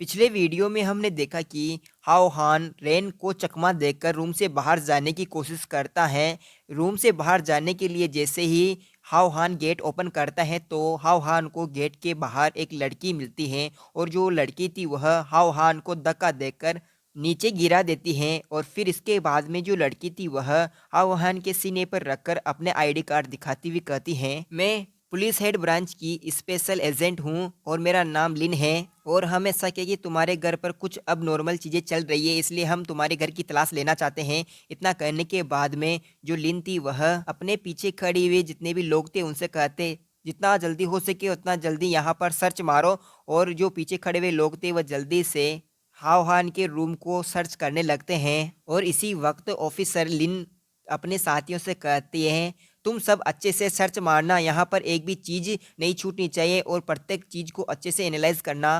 पिछले वीडियो में हमने देखा कि हाओ हान रेन को चकमा देकर रूम से बाहर जाने की कोशिश करता है। रूम से बाहर जाने के लिए जैसे ही हाओ हान गेट ओपन करता है तो हाओ हान को गेट के बाहर एक लड़की मिलती है और जो लड़की थी वह हाओ हान को धक्का देकर नीचे गिरा देती है और फिर इसके बाद में जो लड़की थी वह हाओ हान के सीने पर रखकर अपने आईडी कार्ड दिखाती हुई कहती है, मैं पुलिस हेड ब्रांच की स्पेशल एजेंट हूँ और मेरा नाम लिन है और हमें शक है कि तुम्हारे घर पर कुछ अब नॉर्मल चीज़ें चल रही है, इसलिए हम तुम्हारे घर की तलाश लेना चाहते हैं। इतना कहने के बाद में जो लिन थी वह अपने पीछे खड़ी हुई जितने भी लोग थे उनसे कहते, जितना जल्दी हो सके उतना जल्दी यहाँ पर सर्च मारो। और जो पीछे खड़े हुए लोग थे वह जल्दी से हाव हान के रूम को सर्च करने लगते हैं और इसी वक्त ऑफिसर लिन अपने साथियों से कहती हैं, तुम सब अच्छे से सर्च मारना, यहाँ पर एक भी चीज़ नहीं छूटनी चाहिए और प्रत्येक चीज़ को अच्छे से एनालाइज करना।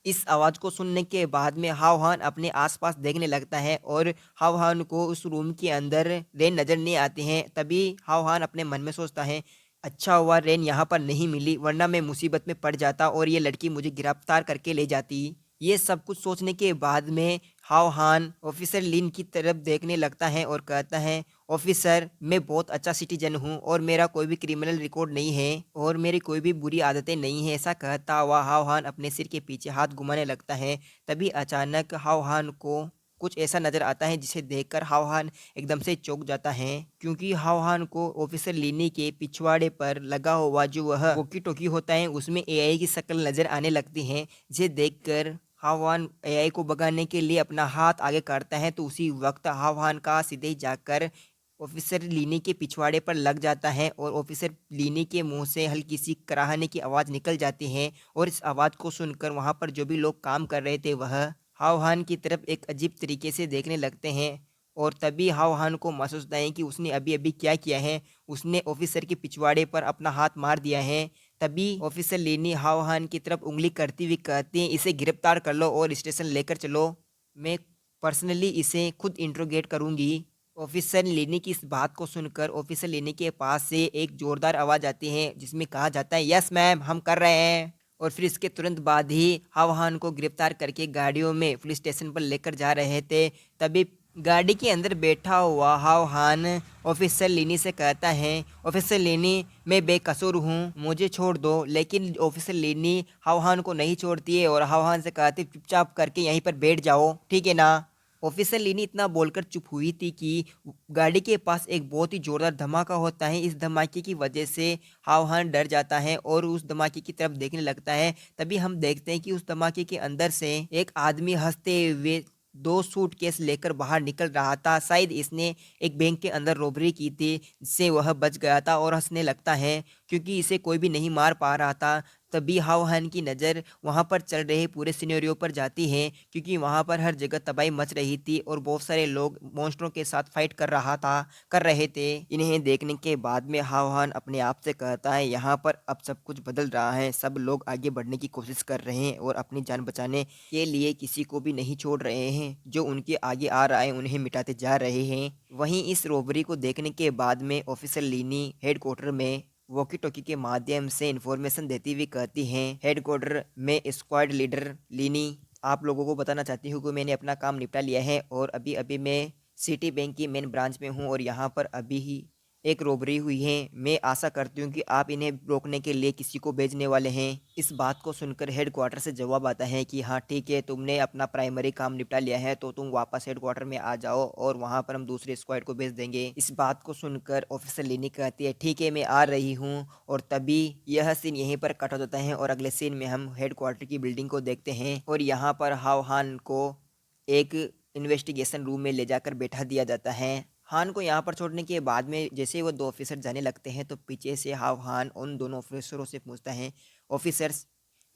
इस आवाज़ को सुनने के बाद में हावहान अपने आसपास देखने लगता है और हावहान को उस रूम के अंदर रेन नज़र नहीं आती हैं। तभी हावहान अपने मन में सोचता है, अच्छा हुआ रेन यहाँ पर नहीं मिली, वरना मैं मुसीबत में पड़ जाता और ये लड़की मुझे गिरफ्तार करके ले जाती। ये सब कुछ सोचने के बाद में हावहान ऑफिसर लिन की तरफ देखने लगता है और कहता है, ऑफिसर मैं बहुत अच्छा सिटीजन हूँ और मेरा कोई भी क्रिमिनल रिकॉर्ड नहीं है और मेरी कोई भी बुरी आदतें नहीं है। ऐसा कहता हुआ हावहान अपने सिर के पीछे हाथ घुमाने लगता है। तभी अचानक हावहान को कुछ ऐसा नजर आता है जिसे देखकर हावहान एकदम से चौंक जाता है, क्योंकि हावहान को ऑफिसर लिनी के पिछवाड़े पर लगा हुआ जो वह वॉकी टॉकी होता है उसमें एआई की शक्ल नजर आने लगती है। जिसे देखकर हावहान एआई को भगाने के लिए अपना हाथ आगे करता है तो उसी वक्त हावहान का सीधे ही जाकर ऑफिसर लीनी के पिछवाड़े पर लग जाता है और ऑफिसर लीनी के मुंह से हल्की सी कराहने की आवाज़ निकल जाती है और इस आवाज़ को सुनकर वहां पर जो भी लोग काम कर रहे थे वह हावहान की तरफ एक अजीब तरीके से देखने लगते हैं। और तभी हावहान को महसूस होता है कि उसने अभी अभी क्या किया है, उसने ऑफिसर के पिछवाड़े पर अपना हाथ मार दिया है। तभी ऑफिसर लीनी हावहान की तरफ उंगली करती हुई कहती है, इसे गिरफ्तार कर लो और स्टेशन लेकर चलो, मैं पर्सनली इसे खुद इंट्रोगेट करूंगी। ऑफिसर लेने की इस बात को सुनकर ऑफिसर लेने के पास से एक जोरदार आवाज आती है जिसमें कहा जाता है, यस मैम हम कर रहे हैं। और फिर इसके तुरंत बाद ही हावहान को गिरफ्तार करके गाड़ियों में पुलिस स्टेशन पर लेकर जा रहे थे। तभी गाड़ी के अंदर बैठा हुआ हावहान ऑफिसर लेनी से कहता है, ऑफिसर लेनी मैं बेकसूर हूँ, मुझे छोड़ दो। लेकिन ऑफिसर लेनी हावहान को नहीं छोड़ती है और हावहान से कहती, चुपचाप करके यहीं पर बैठ जाओ, ठीक है ना। ऑफिसर लीनी इतना बोलकर चुप हुई थी कि गाड़ी के पास एक बहुत ही जोरदार धमाका होता है। इस धमाके की वजह से हावहान डर जाता है और उस धमाके की तरफ देखने लगता है। तभी हम देखते हैं कि उस धमाके के अंदर से एक आदमी हंसते हुए दो सूटकेस लेकर बाहर निकल रहा था। शायद इसने एक बैंक के अंदर रॉबरी की थी जिससे वह बच गया था और हंसने लगता है क्योंकि इसे कोई भी नहीं मार पा रहा था। तभी हावहान की नज़र वहाँ पर चल रहे पूरे सिनेरियो पर जाती है क्योंकि वहाँ पर हर जगह तबाही मच रही थी और बहुत सारे लोग मॉन्स्टरों के साथ फाइट कर रहे थे। इन्हें देखने के बाद में हावहान अपने आप से कहता है, यहाँ पर अब सब कुछ बदल रहा है, सब लोग आगे बढ़ने की कोशिश कर रहे हैं और अपनी जान बचाने के लिए किसी को भी नहीं छोड़ रहे हैं। जो उनके आगे आ रहा है उन्हें मिटाते जा रहे हैं। वहीं इस रोबरी को देखने के बाद में ऑफिसर लीनी हेडक्वार्टर में वॉकी टॉकी के माध्यम से इंफॉर्मेशन देती हुई कहती हैं, हेडक्वार्टर में स्क्वाड लीडर लीनी आप लोगों को बताना चाहती हूँ कि मैंने अपना काम निपटा लिया है और अभी अभी मैं सिटी बैंक की मेन ब्रांच में हूँ और यहाँ पर अभी ही एक रोबरी हुई है। मैं आशा करती हूँ कि आप इन्हें रोकने के लिए किसी को भेजने वाले हैं। इस बात को सुनकर हेडक्वार्टर से जवाब आता है कि हाँ ठीक है, तुमने अपना प्राइमरी काम निपटा लिया है तो तुम वापस हेडक्वार्टर में आ जाओ और वहाँ पर हम दूसरे स्क्वाड को भेज देंगे। इस बात को सुनकर ऑफिसर लेनी कहती है, ठीक है मैं आ रही हूँ। और तभी यह सीन यहीं पर कट हो जाता है और अगले सीन में हम हेडक्वार्टर की बिल्डिंग को देखते हैं और यहाँ पर हावहान को एक इन्वेस्टिगेशन रूम में ले जाकर बैठा दिया जाता है। हान को यहाँ पर छोड़ने के बाद में जैसे ही वो दो ऑफिसर जाने लगते हैं तो पीछे से हान उन दोनों ऑफिसरों से पूछता है, ऑफिसर्स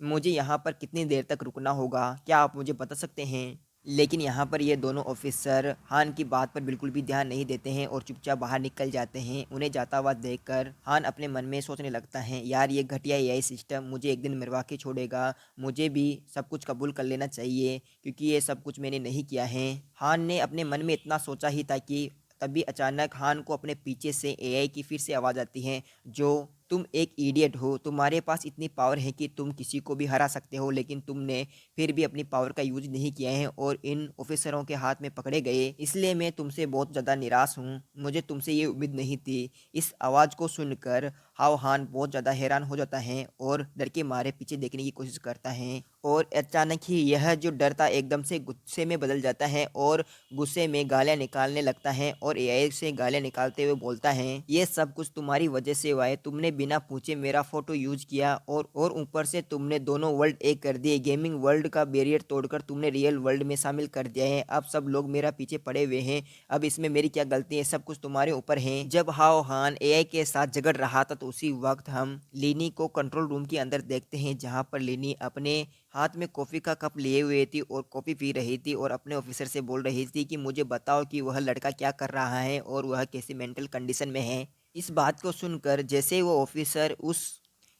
मुझे यहाँ पर कितनी देर तक रुकना होगा, क्या आप मुझे बता सकते हैं। लेकिन यहाँ पर ये दोनों ऑफिसर हान की बात पर बिल्कुल भी ध्यान नहीं देते हैं और चुपचाप बाहर निकल जाते हैं। उन्हें जाता हुआ देखकर हान अपने मन में सोचने लगता है, यार ये घटिया एआई सिस्टम मुझे एक दिन मरवा के छोड़ेगा, मुझे भी सब कुछ कबूल कर लेना चाहिए क्योंकि ये सब कुछ मैंने नहीं किया है। हान ने अपने मन में इतना सोचा ही था कि तभी अचानक हान को अपने पीछे से एआई की फिर से आवाज़ आती है, जो तुम एक इडियट हो, तुम्हारे पास इतनी पावर है कि तुम किसी को भी हरा सकते हो, लेकिन तुमने फिर भी अपनी पावर का यूज़ नहीं किया है और इन ऑफिसरों के हाथ में पकड़े गए, इसलिए मैं तुमसे बहुत ज़्यादा निराश हूँ। मुझे तुमसे ये उम्मीद नहीं थी। इस आवाज़ को सुनकर हाव हान बहुत ज़्यादा हैरान हो जाता है और डर के मारे पीछे देखने की कोशिश करता है, और अचानक ही यह जो डर था एकदम से गुस्से में बदल जाता है और गुस्से में गालियाँ निकालने लगता है और एआई से गालियाँ निकालते हुए बोलता है, ये सब कुछ तुम्हारी वजह से हुआ है। तुमने बिना पूछे मेरा फोटो यूज किया और ऊपर से तुमने दोनों वर्ल्ड एक कर दिए। गेमिंग वर्ल्ड का बैरियर तोड़कर तुमने रियल वर्ल्ड में शामिल कर दिया है। अब सब लोग मेरा पीछे पड़े हुए हैं। अब इसमें मेरी क्या गलती है? सब कुछ तुम्हारे ऊपर है। जब हाव हान एआई के साथ झगड़ रहा था तो उसी वक्त हम लीनी को कंट्रोल रूम के अंदर देखते हैं, जहां पर लीनी अपने हाथ में कॉफ़ी का कप लिए हुए थी और कॉफ़ी पी रही थी और अपने ऑफिसर से बोल रही थी कि मुझे बताओ कि वह लड़का क्या कर रहा है और वह कैसी मेंटल कंडीशन में है। इस बात को सुनकर जैसे वो ऑफिसर उस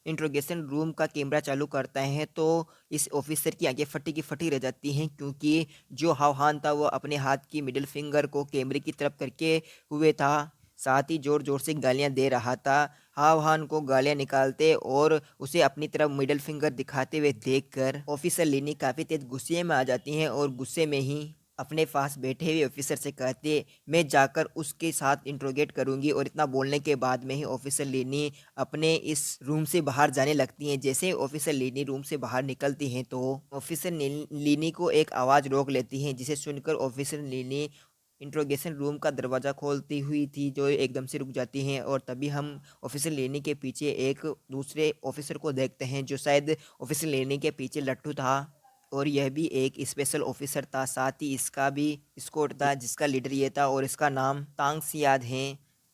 इंट्रोगेशन रूम का कैमरा चालू करता है तो इस ऑफिसर की आंखें फटी की फटी रह जाती हैं, क्योंकि जो हावहान था वो अपने हाथ की मिडिल फिंगर को कैमरे की तरफ करके हुए था, साथ ही जोर जोर से गालियां दे रहा था। हावहान को गालियां निकालते और उसे अपनी तरफ मिडिल फिंगर दिखाते हुए देखकर ऑफिसर लेनी काफ़ी तेज गुस्से में आ जाती हैं और गुस्से में ही अपने पास बैठे हुए ऑफिसर से कहती है, मैं जाकर उसके साथ इंट्रोगेट करूंगी। और इतना बोलने के बाद में ही ऑफिसर लेनी अपने इस रूम से बाहर जाने लगती हैं। जैसे ऑफिसर लेनी रूम से बाहर निकलती हैं तो ऑफिसर लेनी को एक आवाज़ रोक लेती है, जिसे सुनकर ऑफिसर लेनी इंट्रोगेशन रूम का दरवाज़ा खोलती हुई थी जो एकदम से रुक जाती हैं। और तभी हम ऑफिसर लेनी के पीछे एक दूसरे ऑफिसर को देखते हैं, जो शायद ऑफिसर लेनी के पीछे लट्टू था और यह भी एक स्पेशल ऑफिसर था। साथ ही इसका भी स्क्वाड था जिसका लीडर ये था और इसका नाम तांग सियाद है।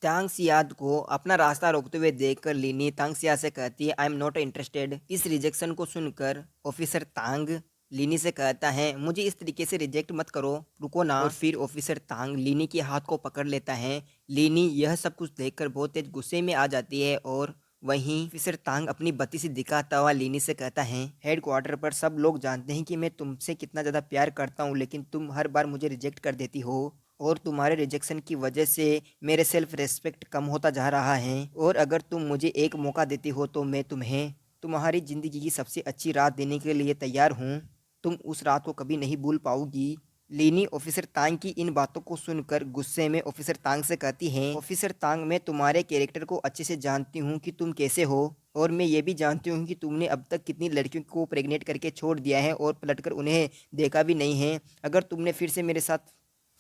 तांग सियाद को अपना रास्ता रोकते हुए देखकर लीनी तांग सियाद से कहती है, आई एम नॉट इंटरेस्टेड। इस रिजेक्शन को सुनकर ऑफिसर तांग लीनी से कहता है, मुझे इस तरीके से रिजेक्ट मत करो, रुको ना। और फिर ऑफिसर तांग लीनी के हाथ को पकड़ लेता है। लीनी यह सब कुछ देखकर बहुत तेज गुस्से में आ जाती है और वहीं ऑफिसर तांग अपनी बत्ती से दिखाता हुआ लीनी से कहता है, हेड क्वार्टर पर सब लोग जानते हैं कि मैं तुमसे कितना ज़्यादा प्यार करता हूँ, लेकिन तुम हर बार मुझे रिजेक्ट कर देती हो और तुम्हारे रिजेक्शन की वजह से मेरे सेल्फ रेस्पेक्ट कम होता जा रहा है। और अगर तुम मुझे एक मौका देती हो तो मैं तुम्हें तुम्हारी ज़िंदगी की सबसे अच्छी रात देने के लिए तैयार हूँ। तुम उस रात को कभी नहीं भूल पाओगी। लीनी ऑफिसर तांग की इन बातों को सुनकर गुस्से में ऑफिसर तांग से कहती हैं, ऑफिसर तांग, मैं तुम्हारे कैरेक्टर को अच्छे से जानती हूँ कि तुम कैसे हो, और मैं ये भी जानती हूँ कि तुमने अब तक कितनी लड़कियों को प्रेग्नेंट करके छोड़ दिया है और पलटकर उन्हें देखा भी नहीं है। अगर तुमने फिर से मेरे साथ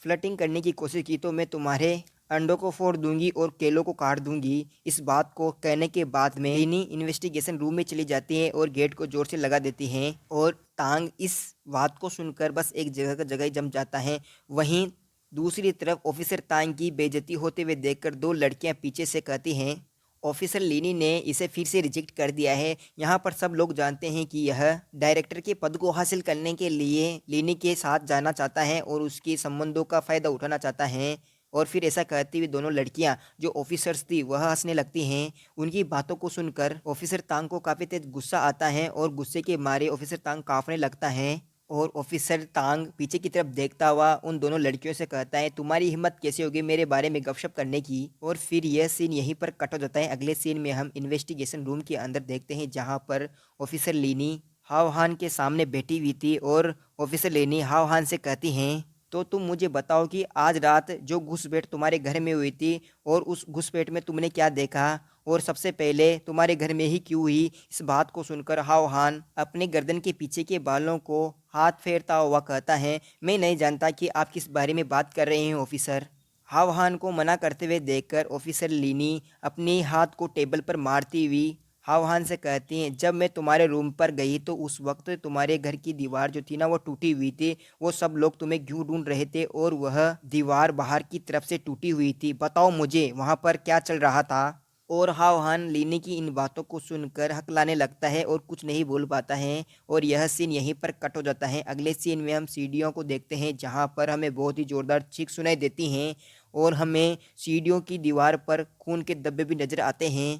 फ्लर्टिंग करने की कोशिश की तो मैं तुम्हारे अंडों को फोड़ दूंगी और केलों को काट दूंगी। इस बात को कहने के बाद में लीनी इन्वेस्टिगेशन रूम में चली जाती है और गेट को जोर से लगा देती हैं और तांग इस बात को सुनकर बस एक जगह का जगह ही जम जाता है। वहीं दूसरी तरफ ऑफिसर तांग की बेइज्जती होते हुए देखकर दो लड़कियां पीछे से कहती हैं, ऑफिसर लीनी ने इसे फिर से रिजेक्ट कर दिया है। यहाँ पर सब लोग जानते हैं कि यह डायरेक्टर के पद को हासिल करने के लिए लीनी के साथ जाना चाहता है और उसके संबंधों का फ़ायदा उठाना चाहता है। और फिर ऐसा कहती हुई दोनों लड़कियां जो ऑफिसर्स थी वह हंसने लगती हैं। उनकी बातों को सुनकर ऑफिसर तांग को काफ़ी तेज गुस्सा आता है और गुस्से के मारे ऑफिसर तांग कांपने लगता है। और ऑफिसर तांग पीछे की तरफ देखता हुआ उन दोनों लड़कियों से कहता है, तुम्हारी हिम्मत कैसे होगी मेरे बारे में गपशप करने की। और फिर यह सीन यहीं पर कट हो जाता है। अगले सीन में हम इन्वेस्टिगेशन रूम के अंदर देखते हैं, जहां पर ऑफिसर लीनी हावहान के सामने बैठी हुई थी और ऑफिसर लेनी हावहान से कहती हैं, तो तुम मुझे बताओ कि आज रात जो घुसपैठ तुम्हारे घर में हुई थी और उस घुसपैठ में तुमने क्या देखा और सबसे पहले तुम्हारे घर में ही क्यों हुई। इस बात को सुनकर हावहान अपने गर्दन के पीछे के बालों को हाथ फेरता हुआ कहता है, मैं नहीं जानता कि आप किस बारे में बात कर रहे हैं ऑफिसर। हावहान को मना करते हुए देखकर ऑफिसर लीनी अपने हाथ को टेबल पर मारती हुई हावहान से कहती हैं, जब मैं तुम्हारे रूम पर गई तो उस वक्त तुम्हारे घर की दीवार जो थी ना वो टूटी हुई थी। वो सब लोग तुम्हें क्यों ढूंढ रहे थे और वह दीवार बाहर की तरफ से टूटी हुई थी। बताओ मुझे वहाँ पर क्या चल रहा था। और हावहान लीनी की इन बातों को सुनकर हकलाने लगता है और कुछ नहीं बोल पाता है। और यह सीन यहीं पर कट हो जाता है। अगले सीन में हम सीढ़ियों को देखते हैं, जहाँ पर हमें बहुत ही ज़ोरदार चीख सुनाई देती हैं और हमें सीढ़ियों की दीवार पर खून के धब्बे भी नज़र आते हैं।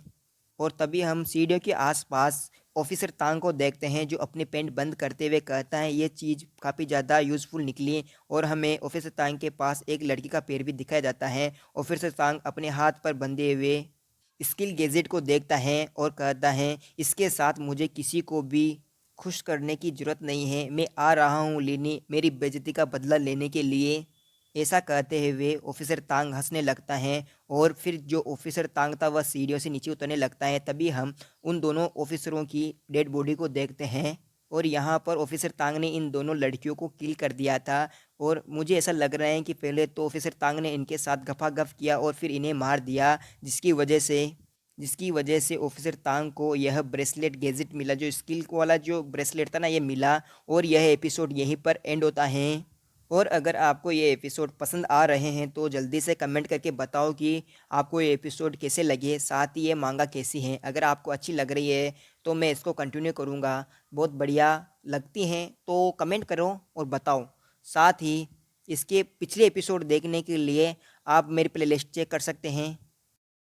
और तभी हम सीढ़ियों के आसपास ऑफिसर तांग को देखते हैं, जो अपने पेंट बंद करते हुए कहता है, ये चीज़ काफ़ी ज़्यादा यूज़फुल निकली। और हमें ऑफिसर तांग के पास एक लड़की का पैर भी दिखाया जाता है। ऑफिसर तांग अपने हाथ पर बंधे हुए स्किल गैजेट को देखता है और कहता है, इसके साथ मुझे किसी को भी खुश करने की ज़रूरत नहीं है, मैं आ रहा हूँ लेने मेरी बेइज्जती का बदला लेने के लिए। ऐसा कहते हुए ऑफिसर तांग हंसने लगता है और फिर जो ऑफिसर तांग था वह सीढ़ियों से नीचे उतरने लगता है। तभी हम उन दोनों ऑफिसरों की डेड बॉडी को देखते हैं और यहाँ पर ऑफिसर तांग ने इन दोनों लड़कियों को किल कर दिया था। और मुझे ऐसा लग रहा है कि पहले तो ऑफिसर तांग ने इनके साथ गफागफ किया और फिर इन्हें मार दिया, जिसकी वजह से ऑफिसर तांग को यह ब्रेसलेट गैजेट मिला, जो स्किल वाला जो ब्रेसलेट था ना ये मिला। और यह एपिसोड यहीं पर एंड होता है। और अगर आपको ये एपिसोड पसंद आ रहे हैं तो जल्दी से कमेंट करके बताओ कि आपको ये एपिसोड कैसे लगे, साथ ही ये मांगा कैसी है। अगर आपको अच्छी लग रही है तो मैं इसको कंटिन्यू करूँगा, बहुत बढ़िया लगती हैं तो कमेंट करो और बताओ। साथ ही इसके पिछले एपिसोड देखने के लिए आप मेरी प्लेलिस्ट चेक कर सकते हैं।